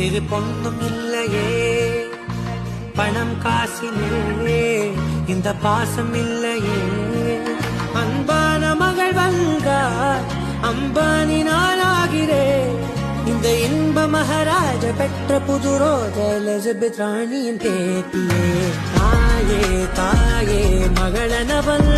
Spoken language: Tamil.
சிறு பொண்ணும் இல்லையே பணம் காசிலே இந்த பாசம் இல்லையே அன்பான மகள் வந்தார் அம்பானி நாளாகிறே இந்த இன்ப மகாராஜ பெற்ற புது ரோஜ எலிசபெத் ராணியின் பேத்தியே தாயே தாயே மகளனவள்